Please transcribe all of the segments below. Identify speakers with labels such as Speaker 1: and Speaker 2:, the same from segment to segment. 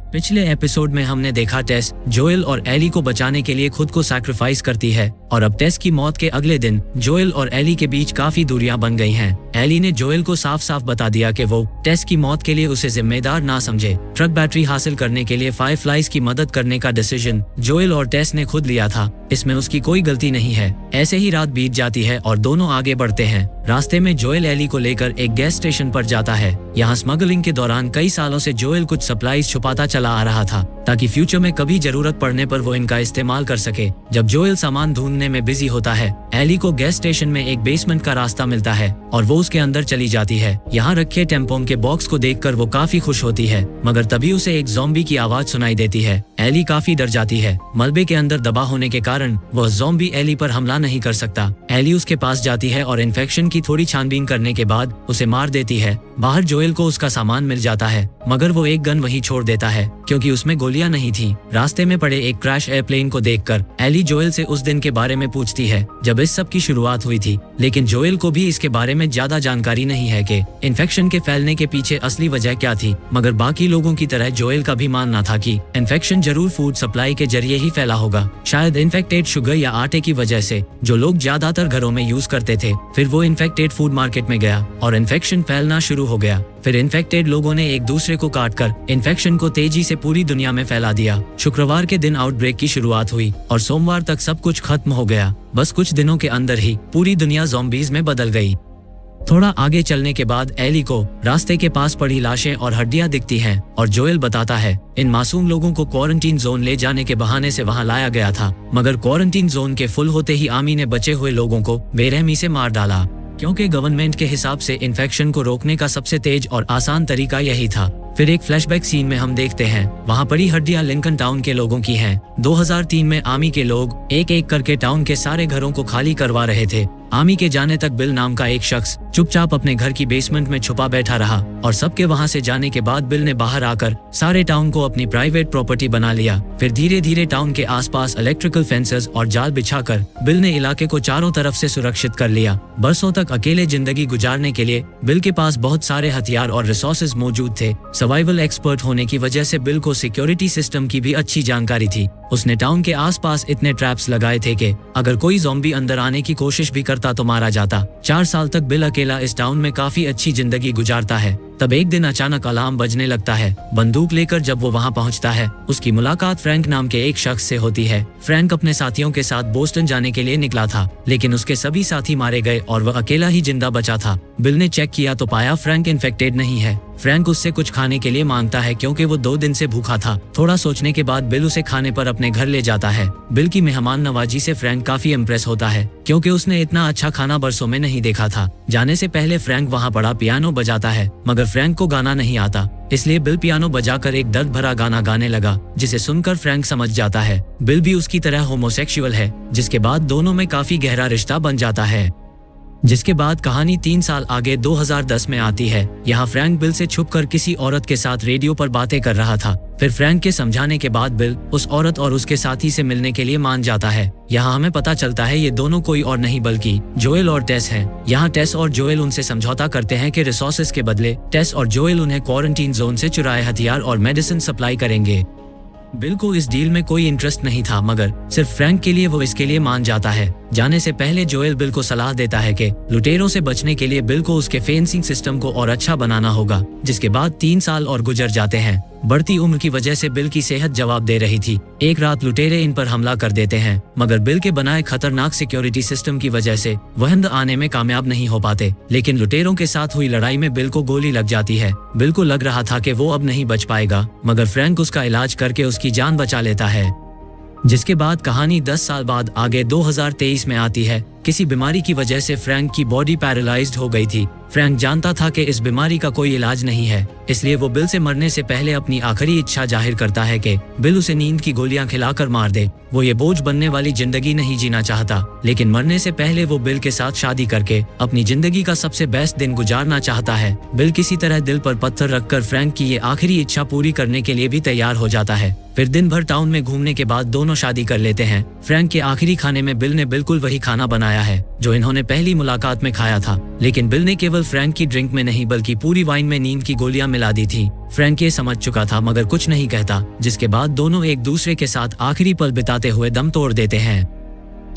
Speaker 1: पिछले एपिसोड में हमने देखा टेस जोएल और एली को बचाने के लिए खुद को सैक्रिफाइस करती है और अब टेस की मौत के अगले दिन जोएल और एली के बीच काफी दूरियां बन गई हैं। एली ने जोएल को साफ साफ बता दिया कि वो टेस की मौत के लिए उसे जिम्मेदार ना समझे। ट्रक बैटरी हासिल करने के लिए फायरफ्लाइज की मदद करने का डिसीजन जोएल और टेस ने खुद लिया था, इसमें उसकी कोई गलती नहीं है। ऐसे ही रात बीत जाती है और दोनों आगे बढ़ते हैं। रास्ते में जोएल एली को लेकर एक गैस स्टेशन पर जाता है। यहाँ स्मगलिंग के दौरान कई सालों से जोएल कुछ सप्लाईज छुपाता चला आ रहा था ताकि फ्यूचर में कभी जरूरत पड़ने पर वो इनका इस्तेमाल कर सके। जब जोएल सामान ढूंढने में बिजी होता है, एली को गैस स्टेशन में एक बेसमेंट का रास्ता मिलता है और वो उसके अंदर चली जाती है। यहाँ रखे टेम्पोन के बॉक्स को देखकर वो काफी खुश होती है, मगर तभी उसे एक ज़ॉम्बी की आवाज सुनाई देती है। एली काफी डर जाती है। मलबे के अंदर दबा होने के कारण वह ज़ॉम्बी एली पर हमला नहीं कर सकता। एली उसके पास जाती है और इन्फेक्शन की थोड़ी छानबीन करने के बाद उसे मार देती है। बाहर जोएल को उसका सामान मिल जाता है, मगर वो एक गन वहीं छोड़ देता है क्योंकि उसमें गोलियां नहीं थी। रास्ते में पड़े एक क्रैश एयरप्लेन को देखकर एली जोएल से उस दिन के बारे में पूछती है जब इस सब की शुरुआत हुई थी, लेकिन जोएल को भी इसके बारे में ज्यादा जानकारी नहीं है कि इन्फेक्शन के फैलने के पीछे असली वजह क्या थी। मगर बाकी लोगों की तरह जोएल का भी मानना था कि इन्फेक्शन जरूर फूड सप्लाई के जरिए ही फैला होगा, शायद इन्फेक्टेड शुगर या आटे की वजह से जो लोग ज्यादातर घरों में यूज करते थे। फिर वो इन्फेक्टेड फूड मार्केट में गया और इन्फेक्शन फैलना शुरू हो गया। फिर इन्फेक्टेड लोगों ने एक दूसरे को काटकर इन्फेक्शन को तेजी से पूरी दुनिया में फैला दिया। शुक्रवार के दिन आउटब्रेक की शुरुआत हुई और सोमवार तक सब कुछ खत्म हो गया। बस कुछ दिनों के अंदर ही पूरी दुनिया ज़ॉम्बीज में बदल गई। थोड़ा आगे चलने के बाद एली को रास्ते के पास पड़ी लाशें और हड्डियां दिखती हैं और जोएल बताता है इन मासूम लोगों को क्वारंटीन जोन ले जाने के बहाने से वहां लाया गया था, मगर क्वारंटीन जोन के फुल होते ही आर्मी ने बचे हुए लोगों को बेरहमी से मार डाला क्योंकि गवर्नमेंट के हिसाब से इन्फेक्शन को रोकने का सबसे तेज और आसान तरीका यही था। फिर एक फ्लैशबैक सीन में हम देखते हैं वहाँ पड़ी हड्डियां लिंकन टाउन के लोगों की हैं। 2003 में आर्मी के लोग एक एक करके टाउन के सारे घरों को खाली करवा रहे थे। आर्मी के जाने तक बिल नाम का एक शख्स चुपचाप अपने घर की बेसमेंट में छुपा बैठा रहा और सबके वहां से जाने के बाद बिल ने बाहर आकर सारे टाउन को अपनी प्राइवेट प्रॉपर्टी बना लिया। फिर धीरे धीरे टाउन के आसपास इलेक्ट्रिकल फेंसेस और जाल बिछाकर बिल ने इलाके को चारों तरफ से सुरक्षित कर लिया। बरसों तक अकेले जिंदगी गुजारने के लिए बिल के पास बहुत सारे हथियार और रिसोर्सेज मौजूद थे। सर्वाइवल एक्सपर्ट होने की वजह से बिल को सिक्योरिटी सिस्टम की भी अच्छी जानकारी थी। उसने टाउन के आसपास इतने ट्रैप्स लगाए थे कि अगर कोई ज़ॉम्बी अंदर आने की कोशिश भी करता तो मारा जाता। 4 साल तक बिल अकेला इस टाउन में काफी अच्छी जिंदगी गुजारता है। तब एक दिन अचानक अलार्म बजने लगता है। बंदूक लेकर जब वो वहाँ पहुँचता है, उसकी मुलाकात फ्रैंक नाम के एक शख्स से होती है। फ्रैंक अपने साथियों के साथ बोस्टन जाने के लिए निकला था, लेकिन उसके सभी साथी मारे गए और वह अकेला ही जिंदा बचा था। बिल ने चेक किया तो पाया फ्रैंक इन्फेक्टेड नहीं है। फ्रैंक उससे कुछ खाने के लिए मांगता है क्योंकि वो 2 दिन से भूखा था। थोड़ा सोचने के बाद बिल उसे खाने पर अपने घर ले जाता है। बिल की मेहमान नवाजी से फ्रैंक काफी इम्प्रेस होता है क्योंकि उसने इतना अच्छा खाना बरसों में नहीं देखा था। जाने से पहले फ्रैंक वहाँ पड़ा पियानो बजाता है, मगर फ्रैंक को गाना नहीं आता, इसलिए बिल पियानो बजाकर एक दर्द भरा गाना गाने लगा जिसे सुनकर फ्रैंक समझ जाता है बिल भी उसकी तरह होमोसेक्सुअल है, जिसके बाद दोनों में काफी गहरा रिश्ता बन जाता है। जिसके बाद कहानी 3 साल आगे 2010 में आती है। यहाँ फ्रैंक बिल से छुपकर किसी औरत के साथ रेडियो पर बातें कर रहा था। फिर फ्रैंक के समझाने के बाद बिल उस औरत और उसके साथी से मिलने के लिए मान जाता है। यहाँ हमें पता चलता है ये दोनों कोई और नहीं बल्कि जोएल और टेस हैं। यहाँ टेस और जोएल उनसे समझौता करते हैं कि रिसोर्सेज के बदले टेस और जोएल उन्हें क्वारंटीन जोन से चुराए हथियार और मेडिसिन सप्लाई करेंगे। बिल को इस डील में कोई इंटरेस्ट नहीं था, मगर सिर्फ फ्रैंक के लिए वो इसके लिए मान जाता है। जाने से पहले जोएल बिल को सलाह देता है कि लुटेरों से बचने के लिए बिल को उसके फेंसिंग सिस्टम को और अच्छा बनाना होगा। जिसके बाद 3 साल और गुजर जाते हैं। बढ़ती उम्र की वजह से बिल की सेहत जवाब दे रही थी। एक रात लुटेरे इन पर हमला कर देते हैं, मगर बिल के बनाए खतरनाक सिक्योरिटी सिस्टम की वजह से वह अंदर आने में कामयाब नहीं हो पाते। लेकिन लुटेरों के साथ हुई लड़ाई में बिल को गोली लग जाती है। बिल को लग रहा था कि वो अब नहीं बच पाएगा, मगर फ्रैंक उसका इलाज करके उसकी जान बचा लेता है। जिसके बाद कहानी 10 साल बाद आगे 2023 में आती है। किसी बीमारी की वजह से फ्रैंक की बॉडी पैरालाइज्ड हो गई थी। फ्रैंक जानता था कि इस बीमारी का कोई इलाज नहीं है, इसलिए वो बिल से मरने से पहले अपनी आखिरी इच्छा जाहिर करता है कि बिल उसे नींद की गोलियां खिलाकर मार दे। वो ये बोझ बनने वाली जिंदगी नहीं जीना चाहता, लेकिन मरने से पहले वो बिल के साथ शादी करके अपनी जिंदगी का सबसे बेस्ट दिन गुजारना चाहता है। बिल किसी तरह दिल पर पत्थर रखकर फ्रैंक की ये आखिरी इच्छा पूरी करने के लिए भी तैयार हो जाता है। फिर दिन भर टाउन में घूमने के बाद दोनों शादी कर लेते हैं। फ्रैंक के आखिरी खाने में बिल ने बिल्कुल वही खाना बनाया खाया है जो इन्होंने पहली मुलाकात में खाया था। लेकिन बिल ने केवल फ्रैंक की ड्रिंक में नहीं बल्कि पूरी वाइन में नींद की गोलियां मिला दी थी। फ्रैंक ये समझ चुका था मगर कुछ नहीं कहता, जिसके बाद दोनों एक दूसरे के साथ आखिरी पल बिताते हुए दम तोड़ देते हैं।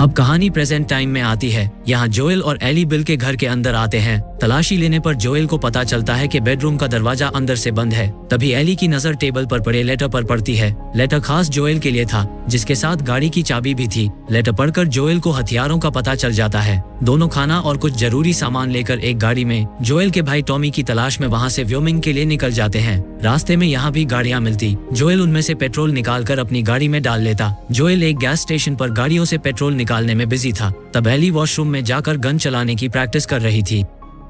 Speaker 1: अब कहानी प्रेजेंट टाइम में आती है। यहाँ जोएल और एली बिल के घर के अंदर आते हैं। तलाशी लेने पर जोएल को पता चलता है कि बेडरूम का दरवाजा अंदर से बंद है। तभी एली की नजर टेबल पर पड़े लेटर पर पड़ती है। लेटर खास जोएल के लिए था, जिसके साथ गाड़ी की चाबी भी थी। लेटर पढ़कर जोएल को हथियारों का पता चल जाता है। दोनों खाना और कुछ जरूरी सामान लेकर एक गाड़ी में जोएल के भाई टॉमी की तलाश में वहाँ से व्योमिंग के लिए निकल जाते हैं। रास्ते में यहाँ भी गाड़ियाँ मिलती। जोएल उनमें से पेट्रोल निकालकर अपनी गाड़ी में डाल लेता। जोएल एक गैस स्टेशन पर गाड़ियों से पेट्रोल निकालने में बिजी था। तब एली वॉशरूम में जाकर गन चलाने की प्रैक्टिस कर रही थी,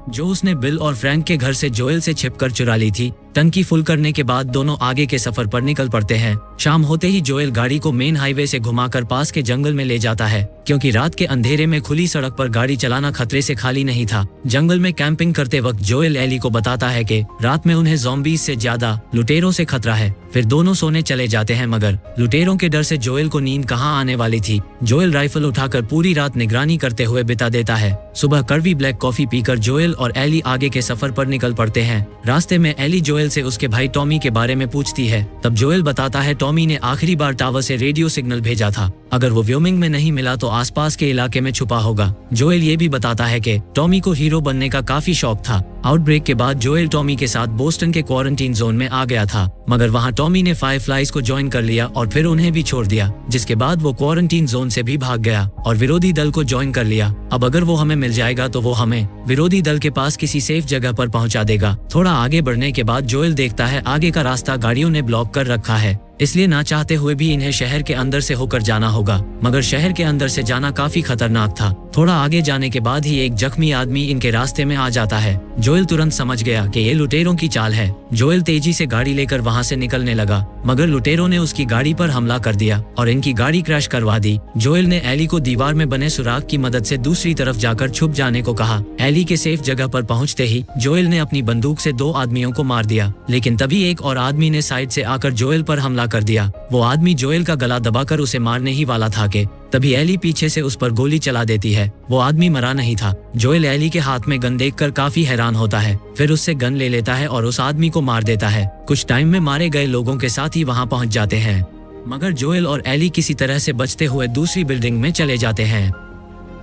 Speaker 1: जो उसने बिल और फ्रैंक के घर से जोएल से छिपकर चुरा ली थी। टंकी फुल करने के बाद दोनों आगे के सफर पर निकल पड़ते हैं। शाम होते ही जोएल गाड़ी को मेन हाईवे से घुमाकर पास के जंगल में ले जाता है, क्योंकि रात के अंधेरे में खुली सड़क पर गाड़ी चलाना खतरे से खाली नहीं था। जंगल में कैंपिंग करते वक्त जोएल एली को बताता है कि रात में उन्हें ज़ॉम्बीज़ से ज्यादा लुटेरों से खतरा है। फिर दोनों सोने चले जाते हैं, मगर लुटेरों के डर से जोएल को नींद कहाँ आने वाली थी। जोएल राइफल उठाकर पूरी रात निगरानी करते हुए बिता देता है। सुबह कड़वी ब्लैक कॉफी पीकर जोएल और एली आगे के सफर पर निकल पड़ते हैं। रास्ते में एली जोएल से उसके भाई टॉमी के बारे में पूछती है। तब जोएल बताता है टॉमी ने आखिरी बार टावर से रेडियो सिग्नल भेजा था। अगर वो व्योमिंग में नहीं मिला तो आसपास के इलाके में छुपा होगा। जोएल ये भी बताता है कि टॉमी को हीरो बनने का काफी शौक था। आउटब्रेक के बाद जोएल टॉमी के साथ बोस्टन के क्वारंटीन जोन में आ गया था, मगर वहाँ टॉमी ने फायरफ्लाइज को ज्वाइन कर लिया और फिर उन्हें भी छोड़ दिया, जिसके बाद वो क्वारंटीन जोन से भी भाग गया और विरोधी दल को ज्वाइन कर लिया। अब अगर वो हमें मिल जाएगा तो वो हमें विरोधी दल के पास किसी सेफ जगह पर पहुंचा देगा। थोड़ा आगे बढ़ने के बाद जोएल देखता है आगे का रास्ता गाड़ियों ने ब्लॉक कर रखा है, इसलिए ना चाहते हुए भी इन्हें शहर के अंदर से होकर जाना होगा। मगर शहर के अंदर से जाना काफी खतरनाक था। थोड़ा आगे जाने के बाद ही एक जख्मी आदमी इनके रास्ते में आ जाता है। जोएल तुरंत समझ गया कि ये लुटेरों की चाल है। जोएल तेजी से गाड़ी लेकर वहाँ से निकलने लगा, मगर लुटेरों ने उसकी गाड़ी पर हमला कर दिया और इनकी गाड़ी क्रैश करवा दी। जोएल ने एली को दीवार में बने सुराख की मदद से दूसरी तरफ जाकर छुप जाने को कहा। एली के सेफ जगह पर पहुँचते ही जोएल ने अपनी बंदूक से 2 आदमियों को मार दिया, लेकिन तभी एक और आदमी ने साइड से आकर जोएल पर हमला कर दिया। वो आदमी जोएल का गला दबाकर उसे मारने ही वाला था कि तभी एली पीछे से उस पर गोली चला देती है। वो आदमी मरा नहीं था। जोएल एली के हाथ में गन देखकर काफी हैरान होता है, फिर उससे गन ले लेता है और उस आदमी को मार देता है। कुछ टाइम में मारे गए लोगों के साथ ही वहाँ पहुँच जाते हैं, मगर जोएल और एली किसी तरह से बचते हुए दूसरी बिल्डिंग में चले जाते हैं।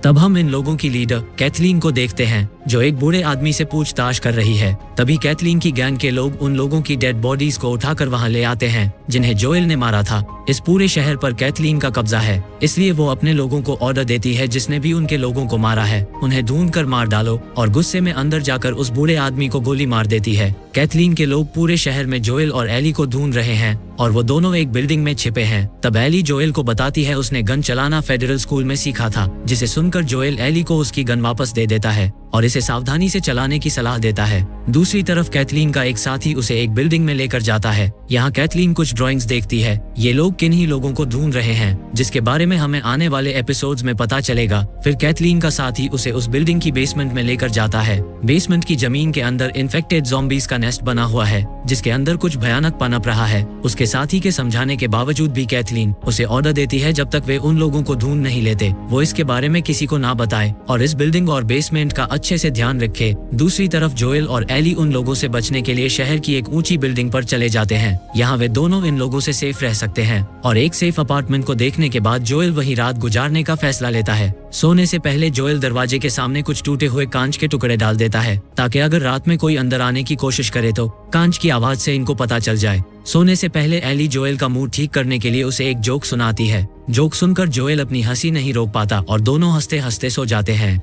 Speaker 1: तब हम इन लोगों की लीडर कैथलीन को देखते हैं, जो एक बूढ़े आदमी से पूछताछ कर रही है। तभी कैथलीन की गैंग के लोग उन लोगों की डेड बॉडीज को उठाकर वहां ले आते हैं जिन्हें जोएल ने मारा था। इस पूरे शहर पर कैथलीन का कब्जा है, इसलिए वो अपने लोगों को ऑर्डर देती है जिसने भी उनके लोगों को मारा है उन्हें ढूंढ कर मार डालो, और गुस्से में अंदर जाकर उस बूढ़े आदमी को गोली मार देती है। कैथलीन के लोग पूरे शहर में जोएल और एली को ढूंढ रहे हैं और वो दोनों एक बिल्डिंग में छिपे हैं। तब एली जोएल को बताती है उसने गन चलाना फेडरल स्कूल में सीखा था, जिसे सुनकर जोएल एली को उसकी गन वापस दे देता है और इसे सावधानी से चलाने की सलाह देता है। दूसरी तरफ कैथलीन का एक साथी उसे एक बिल्डिंग में लेकर जाता है। यहाँ कैथलीन कुछ ड्राइंग्स देखती है। ये लोग किन्हीं लोगों को ढूंढ रहे हैं, जिसके बारे में हमें आने वाले एपिसोड्स में पता चलेगा। फिर कैथलीन का साथी उसे उस बिल्डिंग की बेसमेंट में लेकर जाता है। बेसमेंट की जमीन के अंदर इन्फेक्टेड ज़ॉम्बीज का नेस्ट बना हुआ है, जिसके अंदर कुछ भयानक पनप रहा है। उसके साथी के समझाने के बावजूद भी कैथलीन उसे ऑर्डर देती है जब तक वे उन लोगों को ढूंढ नहीं लेते वो इसके बारे में किसी को ना बताए और इस बिल्डिंग और बेसमेंट का अच्छे से ध्यान रखे। दूसरी तरफ जोएल और एली उन लोगों से बचने के लिए शहर की एक ऊंची बिल्डिंग पर चले जाते हैं। यहाँ वे दोनों इन लोगों से सेफ रह सकते हैं और एक सेफ अपार्टमेंट को देखने के बाद जोएल वहीं रात गुजारने का फैसला लेता है। सोने से पहले जोएल दरवाजे के सामने कुछ टूटे हुए कांच के टुकड़े डाल देता है, ताकि अगर रात में कोई अंदर आने की कोशिश करे तो कांच की आवाज से इनको पता चल जाए। सोने से पहले एली जोएल का मूड ठीक करने के लिए उसे एक जोक सुनाती है। जोक सुनकर जोएल अपनी हंसी नहीं रोक पाता और दोनों हंसते हंसते सो जाते हैं।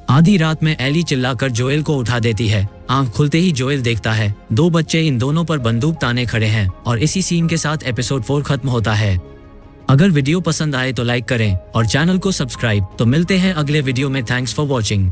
Speaker 1: आधी रात में एली चिल्लाकर जोएल को उठा देती है। आंख खुलते ही जोएल देखता है 2 बच्चे इन दोनों पर बंदूक ताने खड़े हैं और इसी सीन के साथ एपिसोड 4 खत्म होता है। अगर वीडियो पसंद आए तो लाइक करें और चैनल को सब्सक्राइब। तो मिलते हैं अगले वीडियो में। Thanks for watching.